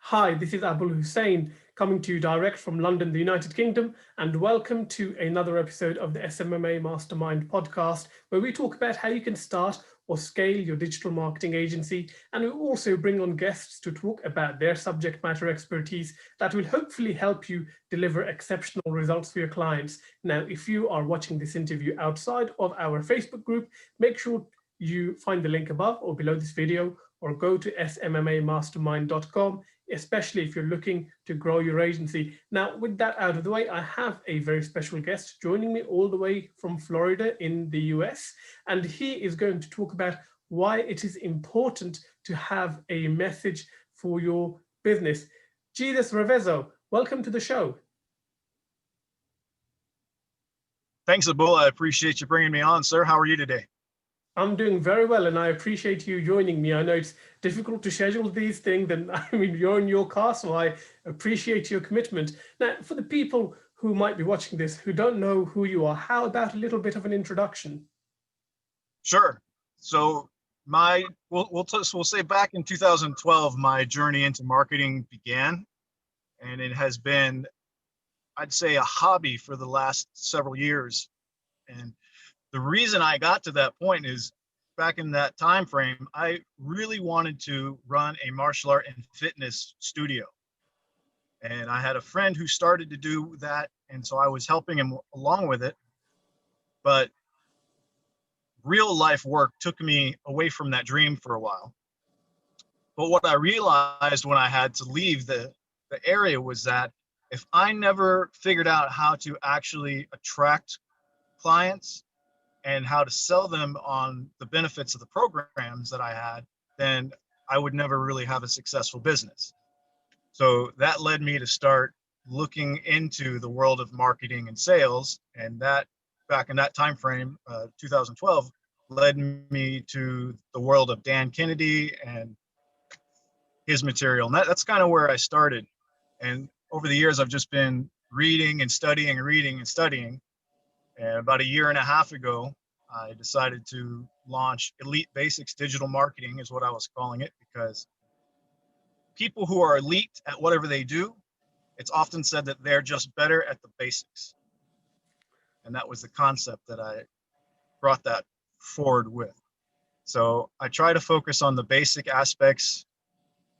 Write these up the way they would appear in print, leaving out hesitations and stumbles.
Hi, this is Abul Hussain coming to you direct from London, the United Kingdom, and welcome to another episode of the SMMA Mastermind podcast, where we talk about how you can start or scale your digital marketing agency. And we also bring on guests to talk about their subject matter expertise that will hopefully help you deliver exceptional results for your clients. Now, if you are watching this interview outside of our Facebook group, make sure you find the link above or below this video, or go to smmamastermind.com, especially if you're looking to grow your agency. Now, with that out of the way, I have a very special guest joining me all the way from Florida in the US, and he is going to talk about why it is important to have a message for your business. Jesus Revezzo, welcome to the show. Thanks, Abul. I appreciate you bringing me on, sir. How are you today? I'm doing very well, and I appreciate you joining me. I know it's difficult to schedule these things, and I mean, you're in your car, so I appreciate your commitment. Now, for the people who might be watching this, who don't know who you are, how about a little bit of an introduction? Sure. So we'll say back in 2012, my journey into marketing began, and it has been, I'd say, a hobby for the last several years. And the reason I got to that point is back in that time frame, I really wanted to run a martial art and fitness studio. And I had a friend who started to do that, and so I was helping him along with it. But real life work took me away from that dream for a while. But what I realized when I had to leave the area was that if I never figured out how to actually attract clients and how to sell them on the benefits of the programs that I had, then I would never really have a successful business. So that led me to start looking into the world of marketing and sales. And that, back in that time frame, 2012, led me to the world of Dan Kennedy and his material. And that's kind of where I started. And over the years, I've just been reading and studying and reading and studying. And about a year and a half ago, I decided to launch Elite Basics Digital Marketing, is what I was calling it, because people who are elite at whatever they do, it's often said that they're just better at the basics. And that was the concept that I brought that forward with. So I try to focus on the basic aspects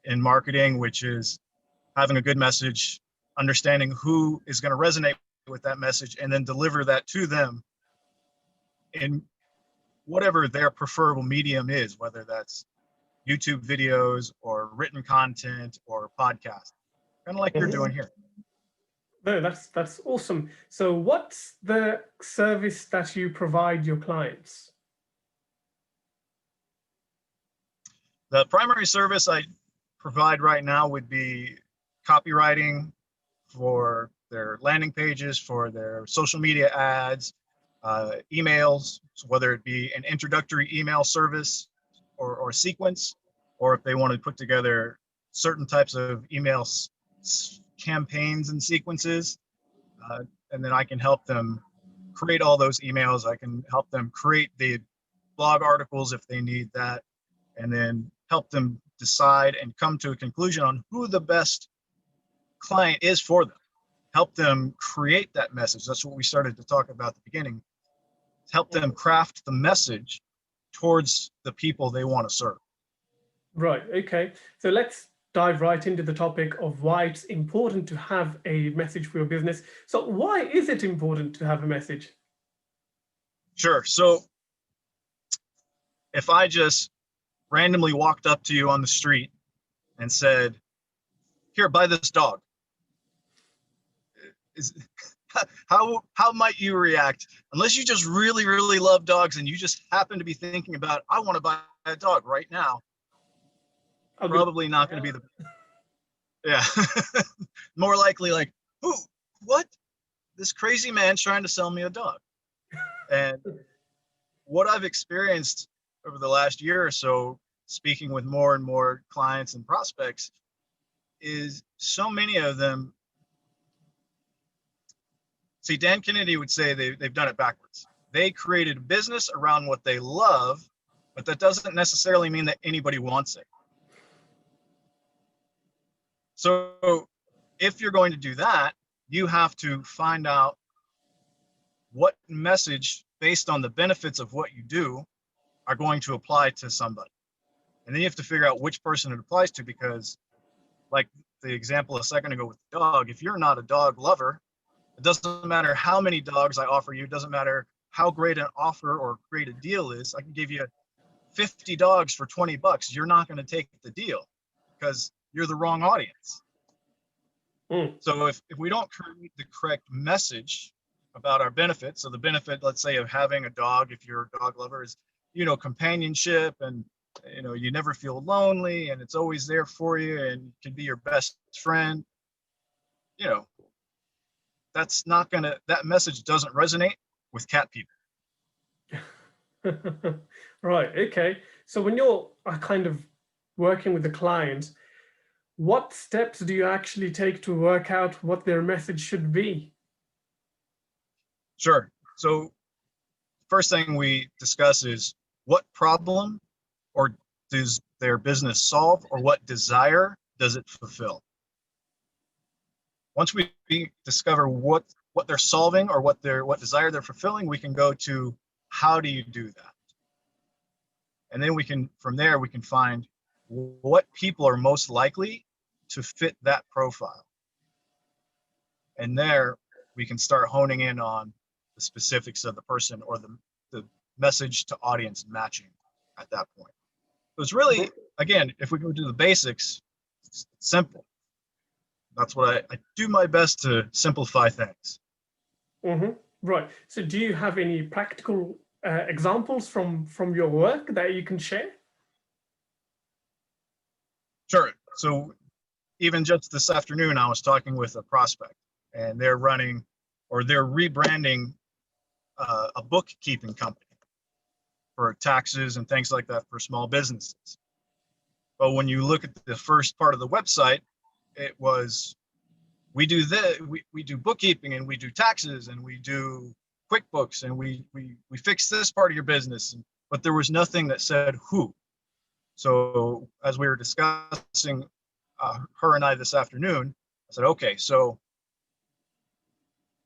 in marketing, which is having a good message, understanding who is going to resonate with that message, and then deliver that to them in whatever their preferable medium is, whether that's YouTube videos or written content or podcast, kind of like you're doing here. No, that's awesome. So what's the service that you provide your clients? The primary service I provide right now would be copywriting for their landing pages, for their social media ads, emails, so whether it be an introductory email service or sequence, or if they want to put together certain types of email campaigns and sequences, and then I can help them create all those emails. I can help them create the blog articles if they need that, and then help them decide and come to a conclusion on who the best client is for them. Help them create that message. That's what we started to talk about at the beginning. Help them craft the message towards the people they want to serve. Right, okay. So let's dive right into the topic of why it's important to have a message for your business. So why is it important to have a message? Sure. So if I just randomly walked up to you on the street and said, "Here, buy this dog," how might you react? Unless you just really, really love dogs and you just happen to be thinking about, I want to buy a dog right now, probably not going to be yeah. More likely like, who, what? This crazy man's trying to sell me a dog. And what I've experienced over the last year or so, speaking with more and more clients and prospects, is so many of them, see, Dan Kennedy would say they've done it backwards. They created a business around what they love, but that doesn't necessarily mean that anybody wants it. So if you're going to do that, you have to find out what message based on the benefits of what you do are going to apply to somebody. And then you have to figure out which person it applies to, because like the example a second ago with the dog, if you're not a dog lover, it doesn't matter how many dogs I offer you, it doesn't matter how great an offer or great a deal is. I can give you 50 dogs for $20. You're not going to take the deal because you're the wrong audience. So if we don't create the correct message about our benefits, so the benefit, let's say, of having a dog, if you're a dog lover, is, you know, companionship, and, you know, you never feel lonely, and it's always there for you and can be your best friend. You know, that's not gonna, that message doesn't resonate with cat people. Right, okay. So when you're kind of working with the client, what steps do you actually take to work out what their message should be? Sure. So first thing we discuss is what problem or does their business solve, or what desire does it fulfill? Once we discover what they're solving or what desire they're fulfilling, we can go to how do you do that? And then we can, from there, we can find what people are most likely to fit that profile. And there we can start honing in on the specifics of the person, or the message to audience matching at that point. So it's really, again, if we go to the basics, it's simple. That's what I do my best to simplify things. Right. So do you have any practical examples from your work that you can share? Sure. So even just this afternoon, I was talking with a prospect, and they're running, or they're rebranding a bookkeeping company for taxes and things like that for small businesses. But when you look at the first part of the website, it was, we do we do bookkeeping, and we do taxes, and we do QuickBooks, and we fix this part of your business, but there was nothing that said who. So as we were discussing, her and I this afternoon, I said, okay, so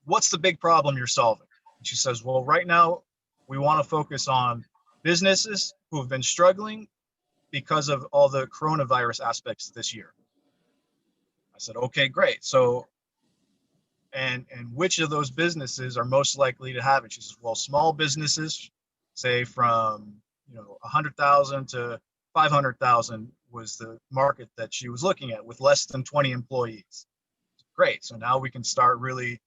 what's the big problem you're solving? And she says, well, right now we want to focus on businesses who have been struggling because of all the coronavirus aspects this year. I said, okay, great. So, and which of those businesses are most likely to have it? She says, well, small businesses, say from, you know, 100,000 to 500,000 was the market that she was looking at, with less than 20 employees. Great. So now we can start really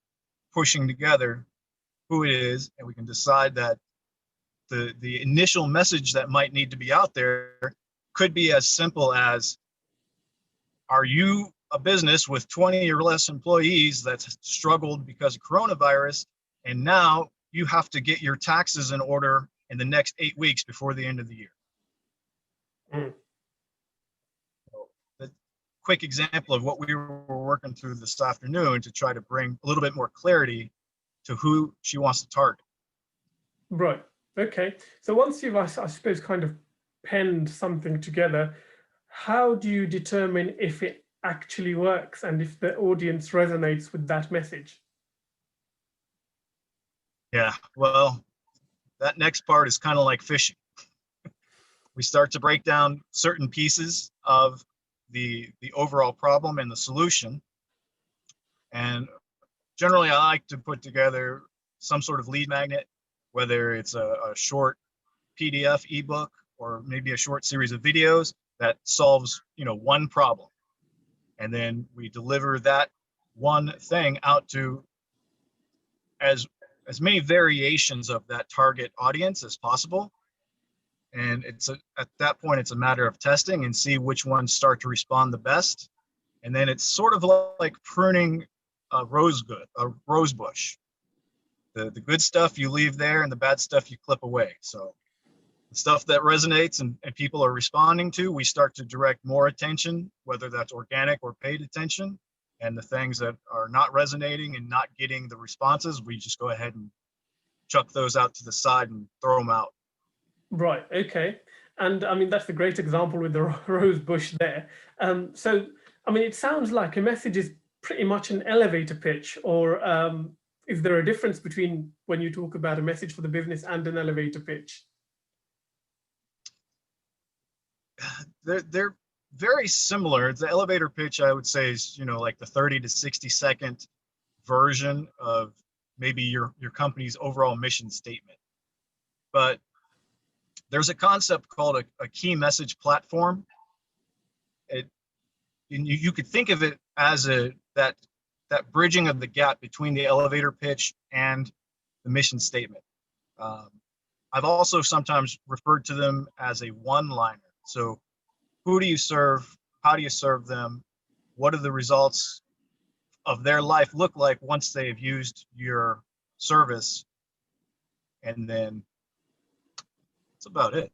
pushing together who it is, and we can decide that the initial message that might need to be out there could be as simple as, are you a business with 20 or less employees that's struggled because of coronavirus, and now you have to get your taxes in order in the next 8 weeks before the end of the year? So, the quick example of what we were working through this afternoon to try to bring a little bit more clarity to who she wants to target. Right. Okay. So once you've, I suppose, kind of penned something together, how do you determine if it actually works and if the audience resonates with that message? Yeah, well, that next part is kind of like fishing. We start to break down certain pieces of the overall problem and the solution. And generally, I like to put together some sort of lead magnet, whether it's a short PDF ebook or maybe a short series of videos that solves, you know, one problem. And then we deliver that one thing out to as many variations of that target audience as possible. And at that point, it's a matter of testing and see which ones start to respond the best. And then it's sort of like pruning a rose bush. The good stuff you leave there, and the bad stuff you clip away. So the stuff that resonates and people are responding to, we start to direct more attention, whether that's organic or paid attention. And the things that are not resonating and not getting the responses, we just go ahead and chuck those out to the side and throw them out. Right. Okay. And I mean, that's a great example with the rose bush there. So I mean, it sounds like a message is pretty much an elevator pitch, or is there a difference between when you talk about a message for the business and an elevator pitch? They're very similar. The elevator pitch, I would say, is, like the 30 to 60-second version of maybe your company's overall mission statement. But there's a concept called a key message platform. You could think of it as that bridging of the gap between the elevator pitch and the mission statement. I've also sometimes referred to them as a one-liner. So who do you serve? How do you serve them? What are the results of their life look like once they've used your service? And then that's about it.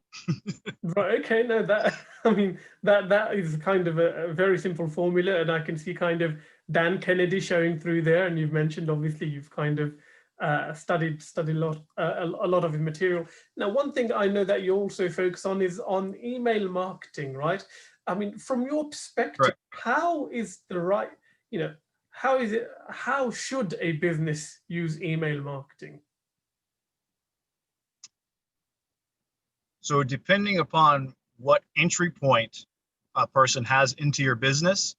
Right. Okay. No, that I mean that is kind of a very simple formula, and I can see kind of Dan Kennedy showing through there. And you've mentioned obviously you've kind of studied a lot of his material. Now, one thing I know that you also focus on is on email marketing, right? I mean, from your perspective, Correct. how is the right, how should a business use email marketing? So depending upon what entry point a person has into your business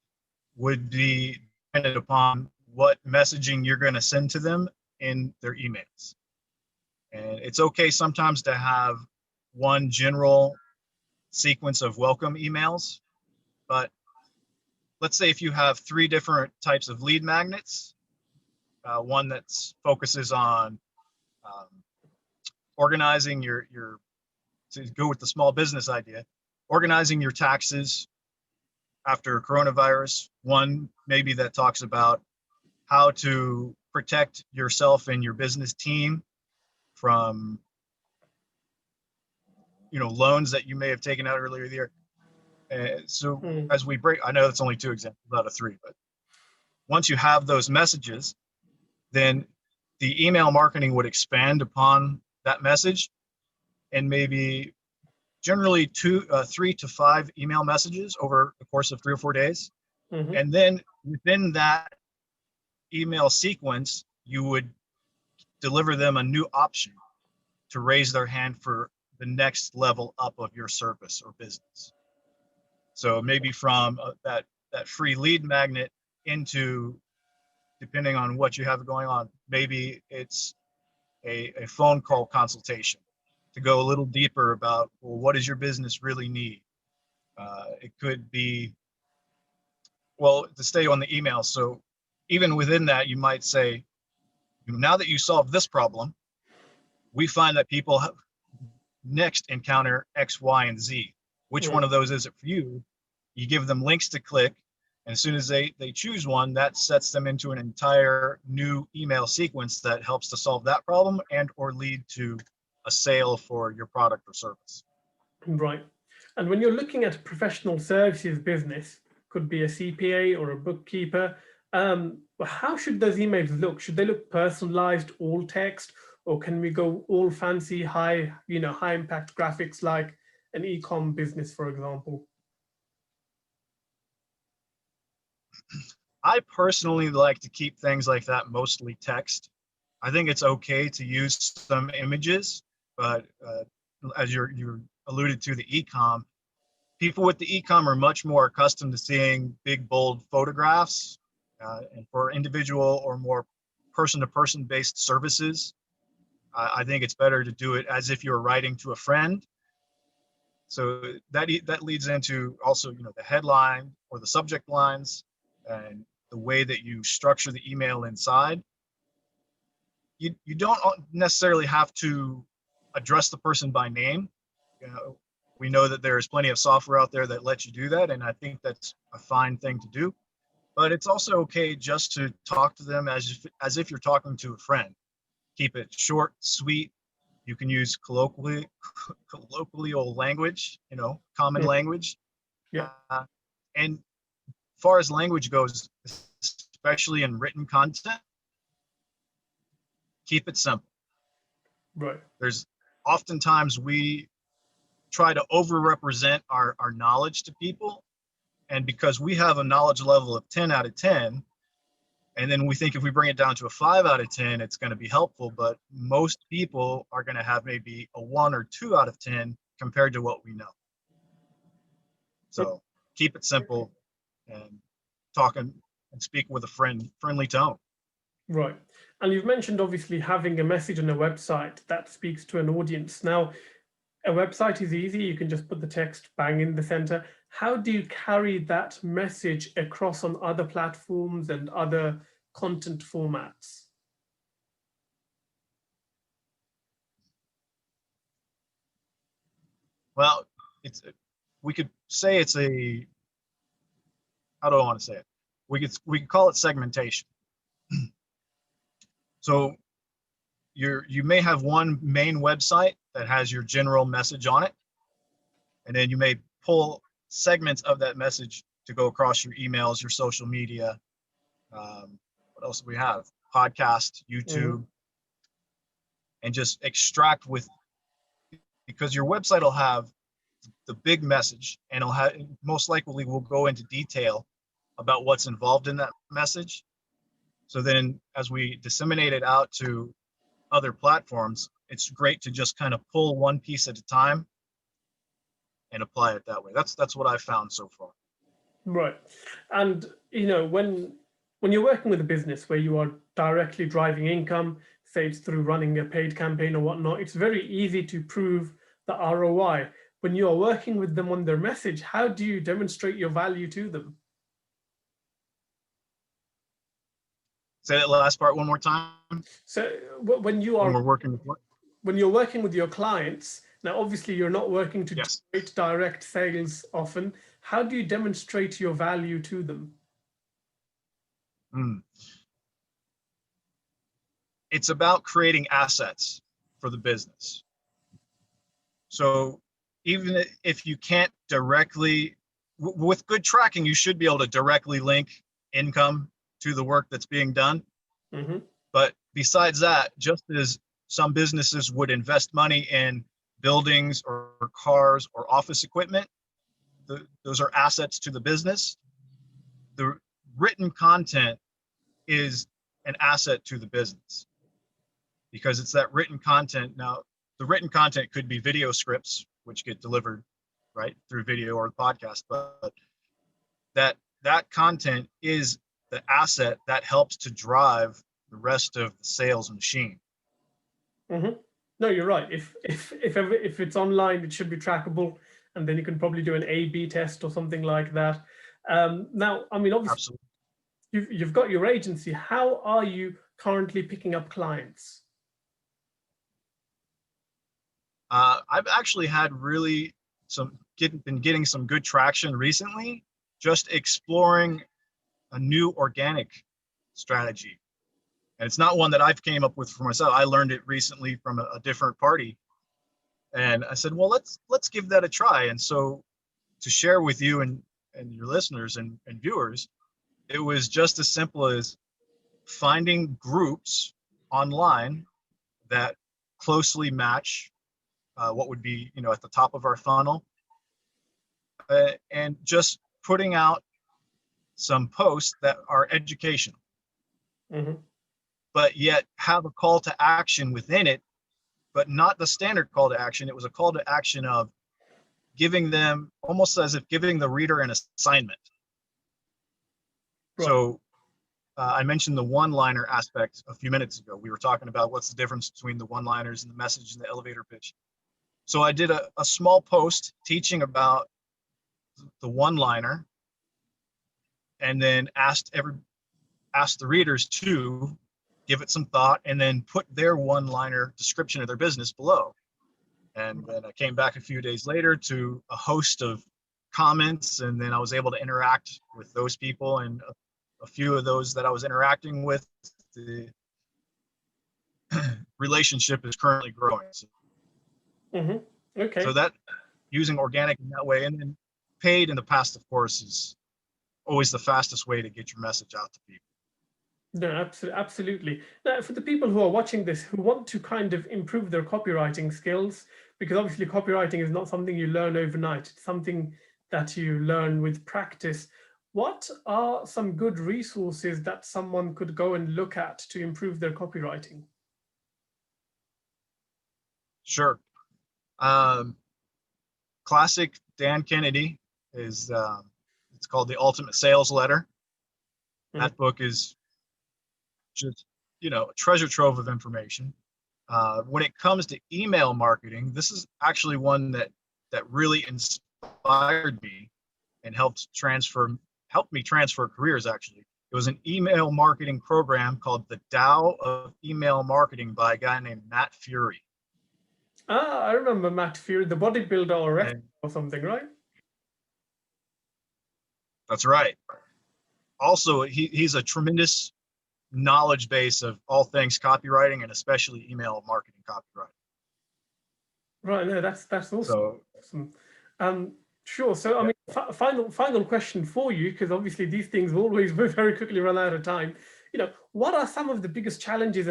would be dependent upon what messaging you're going to send to them in their emails. And it's okay sometimes to have one general sequence of welcome emails, but let's say if you have 3 different types of lead magnets, one that focuses on organizing your to go with the small business idea, organizing your taxes after coronavirus, one maybe that talks about how to protect yourself and your business team from loans that you may have taken out earlier in the year. So as we break, I know that's only 2 examples out of 3, but once you have those messages, then the email marketing would expand upon that message, and maybe generally 3 to 5 email messages over the course of 3 or 4 days. And then within that email sequence, you would deliver them a new option to raise their hand for the next level up of your service or business. So maybe from that free lead magnet into, depending on what you have going on, maybe it's a phone call consultation to go a little deeper about, well, what does your business really need? It could be, well, to stay on the email. So even within that, you might say, now that you solved this problem, we find that people next encounter X, Y, and Z. Which one of those is it for you? You give them links to click, and as soon as they choose one, that sets them into an entire new email sequence that helps to solve that problem and or lead to a sale for your product or service. Right. And when you're looking at a professional services business, could be a CPA or a bookkeeper, how should those emails look? Should they look personalized, all text, or can we go all fancy, high impact graphics like an e-com business, for example? I personally like to keep things like that mostly text. I think it's okay to use some images, but as you alluded to, the e-com, people with the e-com are much more accustomed to seeing big, bold photographs. And for individual or more person-to-person based services, I think it's better to do it as if you're writing to a friend. So that leads into also, the headline or the subject lines and the way that you structure the email inside. You don't necessarily have to address the person by name. We know that there's plenty of software out there that lets you do that, and I think that's a fine thing to do. But it's also okay just to talk to them as if you're talking to a friend. Keep it short, sweet. You can use colloquial language, common language. Yeah. And as far as language goes, especially in written content, keep it simple. Right. There's oftentimes we try to over-represent our knowledge to people, And because we have a knowledge level of 10 out of 10, and then we think if we bring it down to a 5 out of 10, it's going to be helpful. But most people are going to have maybe a 1 or 2 out of 10 compared to what we know. So keep it simple and talking and speak with a friendly tone. Right. And you've mentioned obviously having a message on a website that speaks to an audience. Now, a website is easy. You can just put the text bang in the center. How do you carry that message across on other platforms and other content formats? Well, we could say it's a, how do I want to say it? We could call it segmentation. So you may have one main website that has your general message on it, and then you may pull segments of that message to go across your emails, your social media. What else do we have? Podcast, YouTube, and just extract because your website will have the big message, and it'll have, most likely will go into detail about what's involved in that message. So then as we disseminate it out to other platforms, it's great to just kind of pull one piece at a time and apply it that way. That's what I've found so far. Right. And you know, when you're working with a business where you are directly driving income, say it's through running a paid campaign or whatnot, it's very easy to prove the ROI. When you are working with them on their message, how do you demonstrate your value to them? Say that last part one more time. So when we're working with what? When you're working with your clients, now obviously you're not working to Yes. generate direct sales often. How do you demonstrate your value to them? It's about creating assets for the business. So even if you can't directly, with good tracking, you should be able to directly link income to the work that's being done. But besides that, just as some businesses would invest money in buildings or cars or office equipment, those are assets to the business. The written content is an asset to the business because it's that written content. Now, the written content could be video scripts, which get delivered right through video or the podcast, but that content is the asset that helps to drive the rest of the sales machine. No, you're right. If it's online, it should be trackable, and then you can probably do an A/B test or something like that. Now, I mean, obviously, you've got your agency. How are you currently picking up clients? I've actually had really been getting some good traction recently, just exploring a new organic strategy. And it's not one that I've came up with for myself. I learned it recently from a different party. And I said, well, let's give that a try. And so to share with you and your listeners and viewers, it was just as simple as finding groups online that closely match what would be, at the top of our funnel, and just putting out some posts that are educational, but yet have a call to action within it, but not the standard call to action. It was a call to action of giving them, almost as if giving the reader an assignment. Right. So I mentioned the one-liner aspect a few minutes ago. We were talking about what's the difference between the one-liners and the message and the elevator pitch. So I did a small post teaching about the one-liner, and then asked the readers to give it some thought and then put their one-liner description of their business below. And then I came back a few days later to a host of comments, and then I was able to interact with those people, and a few of those that I was interacting with, the relationship is currently growing. So, okay. So that, using organic in that way, and then paid in the past, of course, is always the fastest way to get your message out to people. No, absolutely. Now, for the people who are watching this, who want to kind of improve their copywriting skills, because obviously copywriting is not something you learn overnight. It's something that you learn with practice. What are some good resources that someone could go and look at to improve their copywriting? Sure. Classic Dan Kennedy is, it's called The Ultimate Sales Letter. That book is just, a treasure trove of information. When it comes to email marketing, this is actually one that really inspired me and helped me transfer careers. Actually, it was an email marketing program called the Tao of Email Marketing by a guy named Matt Fury. I remember Matt Fury, the bodybuilder or wrestler or something, right? That's right. Also, he's a tremendous knowledge base of all things copywriting, and especially email marketing copywriting. Right, no, that's awesome. So, awesome. Sure. So, I mean, final question for you, because obviously these things always very quickly run out of time. What are some of the biggest challenges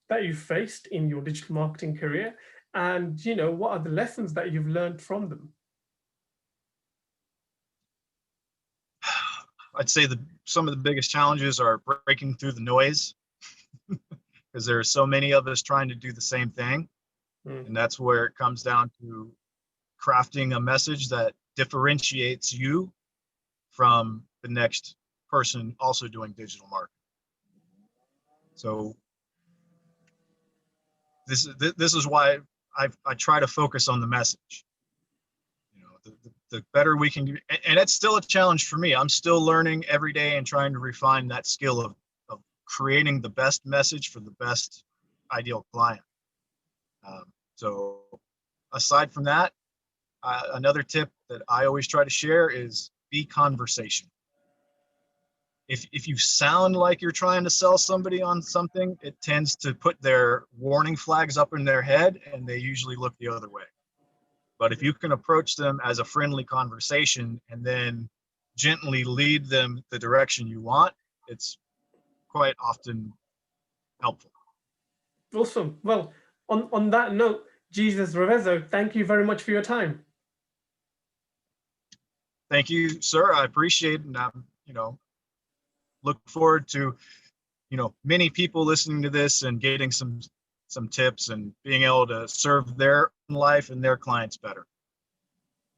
that you've faced in your digital marketing career, and what are the lessons that you've learned from them? I'd say some of the biggest challenges are breaking through the noise, because there are so many of us trying to do the same thing. And that's where it comes down to crafting a message that differentiates you from the next person also doing digital marketing. So this is why I try to focus on the message. The better we can, and it's still a challenge for me. I'm still learning every day and trying to refine that skill of creating the best message for the best ideal client. So aside from that, another tip that I always try to share is be conversational. If you sound like you're trying to sell somebody on something, it tends to put their warning flags up in their head, and they usually look the other way. But if you can approach them as a friendly conversation and then gently lead them the direction you want, it's quite often helpful. Awesome. Well, on that note, Jesus Revezzo, thank you very much for your time. Thank you, sir. I appreciate it, and look forward to many people listening to this and getting some tips and being able to serve their life and their clients better.